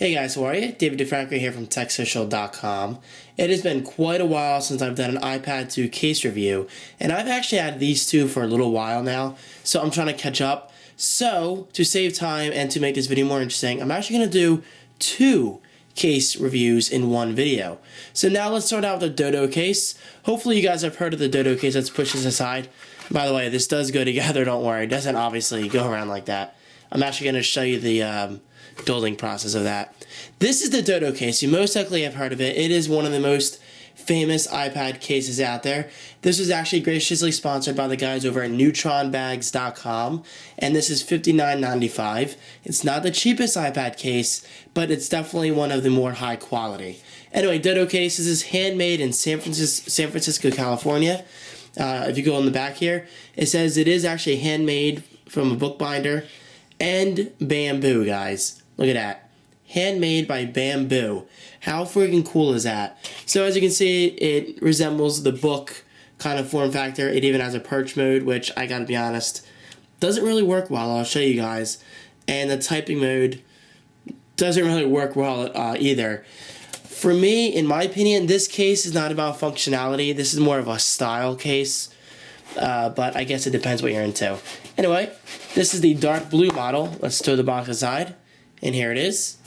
Hey guys, how are you? Franco here from TechSocial.com. It has been quite a while since I've done an iPad 2 case review, and I've actually had these two for a little while now, so I'm trying to catch up. So, to save time and to make this video more interesting, I'm actually going to do two case reviews in one video. So now let's start out with the DODOcase. Hopefully you guys have heard of the DODOcase. Let's push this aside. By the way, this does go together, don't worry. It doesn't obviously go around like that. I'm actually going to show you the building process of that. This is the DODOcase. You most likely have heard of it. It is one of the most famous iPad cases out there. This was actually graciously sponsored by the guys over at neutronbags.com, and this is $59.95. It's not the cheapest iPad case, but it's definitely one of the more high quality. Anyway, DODOcase is handmade in San Francisco, California. If you go on the back here, it says it is actually handmade from a bookbinder and bamboo, guys. Look at that. Handmade by bamboo. How freaking cool is that? So as you can see, it resembles the book kind of form factor. It even has a perch mode, which I gotta be honest, doesn't really work well. I'll show you guys. And the typing mode doesn't really work well either. For me, in my opinion, this case is not about functionality. This is more of a style case. But I guess it depends what you're into. Anyway, this is the dark blue model. Let's throw the box aside. And here it is.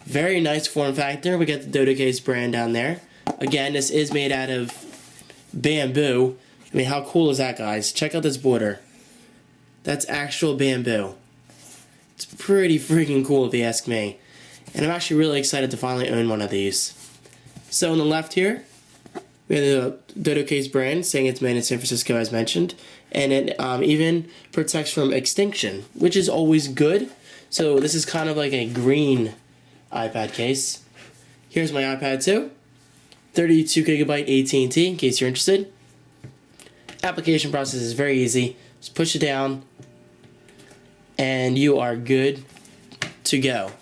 Very nice form factor. We got the DODOcase brand down there. Again, this is made out of bamboo. I mean, how cool is that, guys? Check out this border. That's actual bamboo. It's pretty freaking cool if you ask me. And I'm actually really excited to finally own one of these. So on the left here, we have the DODOcase brand saying it's made in San Francisco, as mentioned. And it even protects from extinction, which is always good. So this is kind of like a green iPad case. Here's my iPad 2. 32GB AT&T, in case you're interested. Application process is very easy. Just push it down, and you are good to go.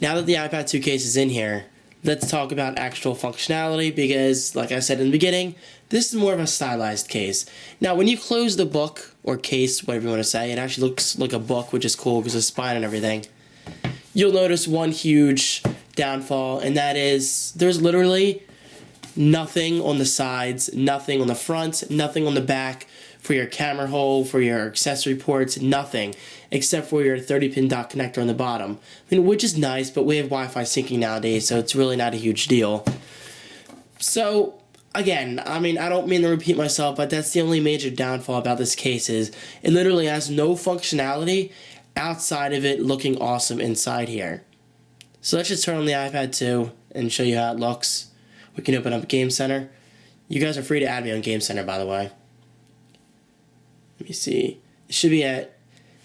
Now that the iPad 2 case is in here, let's talk about actual functionality because, like I said in the beginning, this is more of a stylized case. Now, when you close the book, or case, whatever you want to say, it actually looks like a book, which is cool because of the spine and everything. You'll notice one huge downfall, and that is there's literally nothing on the sides, nothing on the front, nothing on the back for your camera hole, for your accessory ports, nothing, except for your 30-pin dock connector on the bottom. I mean, which is nice, but we have Wi-Fi syncing nowadays, so it's really not a huge deal. So, again, I mean, I don't mean to repeat myself, but that's the only major downfall about this case is it literally has no functionality outside of it looking awesome inside here. So let's just turn on the iPad 2 and show you how it looks. We can open up Game Center. You guys are free to add me on Game Center, by the way. Let me see. It should be at,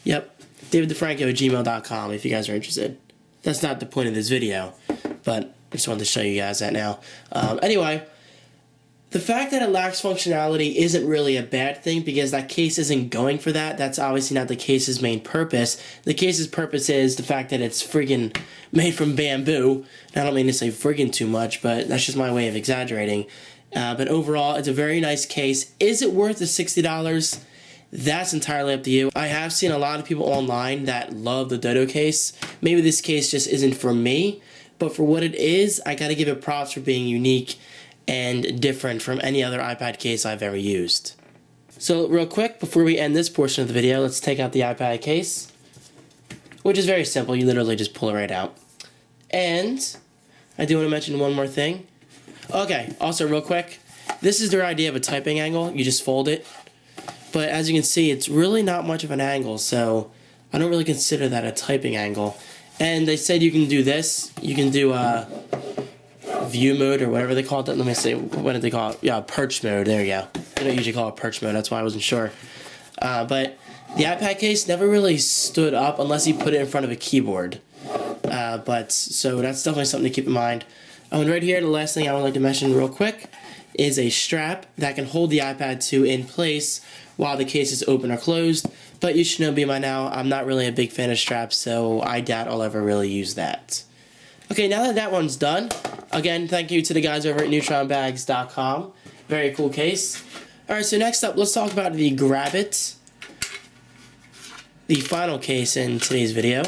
yep, DavidDeFranco@gmail.com if you guys are interested. That's not the point of this video, but I just wanted to show you guys that now. Anyway, the fact that it lacks functionality isn't really a bad thing because that case isn't going for that. That's obviously not the case's main purpose. The case's purpose is the fact that it's friggin' made from bamboo. I don't mean to say friggin' too much, but that's just my way of exaggerating. But overall, it's a very nice case. Is it worth the $60? That's entirely up to you. I have seen a lot of people online that love the DODOcase. Maybe this case just isn't for me, but for what it is, I gotta give it props for being unique and different from any other iPad case I've ever used. So real quick, before we end this portion of the video, let's take out the iPad case, which is very simple. You literally just pull it right out. And I do want to mention one more thing. Okay, also real quick, this is their idea of a typing angle. You just fold it. But as you can see, it's really not much of an angle, so I don't really consider that a typing angle. And they said you can do this. You can do view mode or whatever they call it. Let me see. What did they call it? Yeah, perch mode. There you go. They don't usually call it perch mode. That's why I wasn't sure. But the iPad case never really stood up unless you put it in front of a keyboard. So that's definitely something to keep in mind. And right here, the last thing I would like to mention real quick is a strap that can hold the iPad 2 in place while the case is open or closed. But you should know me by now, I'm not really a big fan of straps, so I doubt I'll ever really use that. Okay, now that that one's done, again, thank you to the guys over at neutronbags.com. Very cool case. Alright, so next up, let's talk about the Grabbit, the final case in today's video.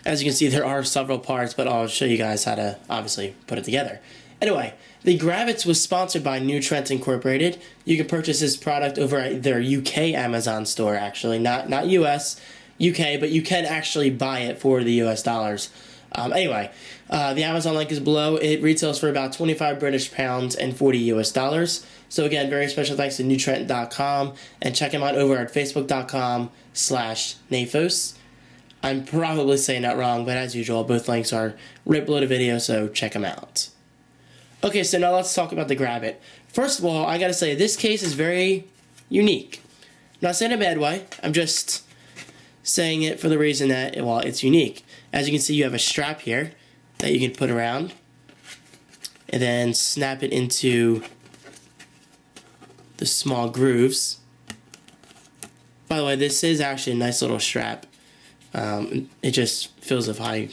As you can see, there are several parts, but I'll show you guys how to obviously put it together. Anyway, the Grabbit was sponsored by New Trent Incorporated. You can purchase this product over at their UK Amazon store, actually, not US, UK, but you can actually buy it for the US dollars. Anyway, the Amazon link is below. It retails for about 25 British pounds and 40 US dollars. So again, very special thanks to newtrent.com, and check them out over at facebook.com/nafos. I'm probably saying that wrong, but as usual, both links are right below the video, so check them out. Okay, so now let's talk about the Grabbit. First of all, I gotta say, this case is very unique. I'm not saying in a bad way, I'm just saying it for the reason that, well, it's unique. As you can see, you have a strap here that you can put around and then snap it into the small grooves. By the way, this is actually a nice little strap. It just feels of high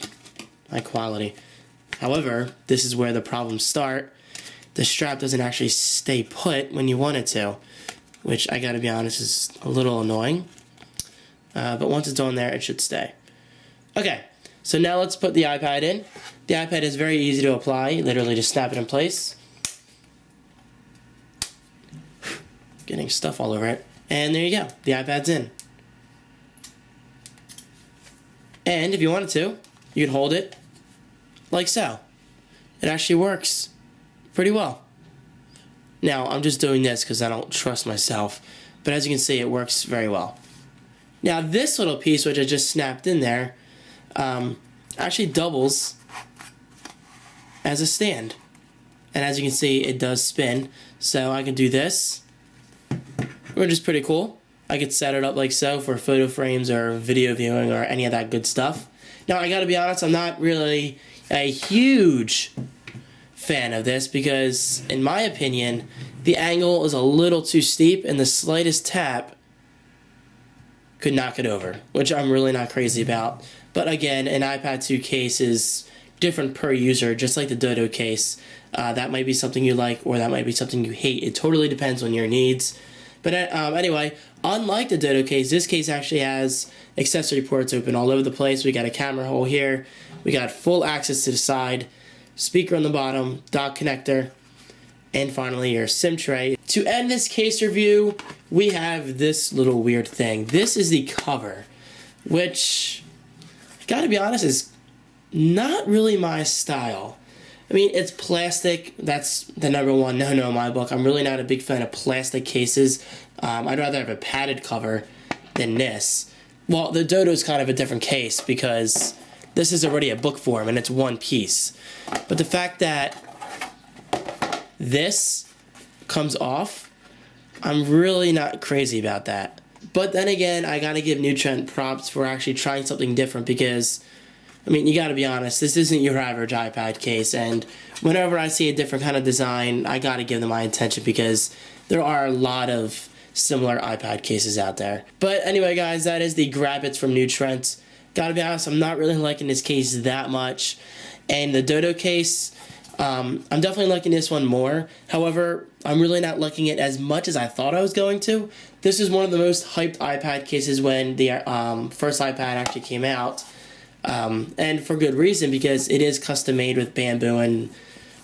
quality. However, this is where the problems start. The strap doesn't actually stay put when you want it to, which I gotta be honest is a little annoying. But once it's on there, it should stay. Okay, so now let's put the iPad in. The iPad is very easy to apply. You literally just snap it in place. Getting stuff all over it. And there you go, the iPad's in. And if you wanted to, you can hold it like so. It actually works pretty well. Now, I'm just doing this because I don't trust myself, but as you can see, it works very well. Now, this little piece, which I just snapped in there, actually doubles as a stand. And as you can see, it does spin. So I can do this, which is pretty cool. I could set it up like so for photo frames or video viewing or any of that good stuff. Now, I gotta be honest, I'm not really a huge fan of this because, in my opinion, the angle is a little too steep and the slightest tap could knock it over, which I'm really not crazy about. But again, an iPad 2 case is different per user, just like the DODOcase. That might be something you like or that might be something you hate. It totally depends on your needs. But anyway, unlike the DODOcase, this case actually has accessory ports open all over the place. We got a camera hole here. We got full access to the side, speaker on the bottom, dock connector, and finally your SIM tray. To end this case review, we have this little weird thing. This is the cover, which, gotta be honest, is not really my style. I mean, it's plastic. That's the #1 no-no in my book. I'm really not a big fan of plastic cases. I'd rather have a padded cover than this. Well, the Dodo's kind of a different case because this is already a book form and it's one piece. But the fact that this comes off, I'm really not crazy about that. But then again, I gotta give New Trent props for actually trying something different because, I mean, you gotta be honest, this isn't your average iPad case, and whenever I see a different kind of design, I gotta give them my attention because there are a lot of similar iPad cases out there. But anyway, guys, that is the Grabbits from New Trent. Gotta be honest, I'm not really liking this case that much, and the DODOcase, I'm definitely liking this one more. However, I'm really not liking it as much as I thought I was going to. This is one of the most hyped iPad cases when the first iPad actually came out. And for good reason, because it is custom made with bamboo and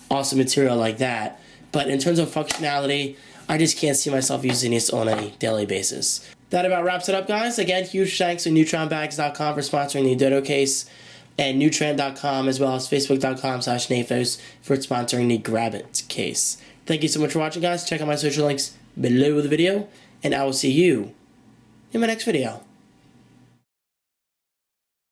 awesome material like that. But in terms of functionality, I just can't see myself using this on a daily basis. That about wraps it up, guys. Again, huge thanks to neutronbags.com for sponsoring the DODOcase, and newtrent.com as well as facebook.com/nafos for sponsoring the Grabbit case. Thank you so much for watching, guys. Check out my social links below the video, and I will see you in my next video.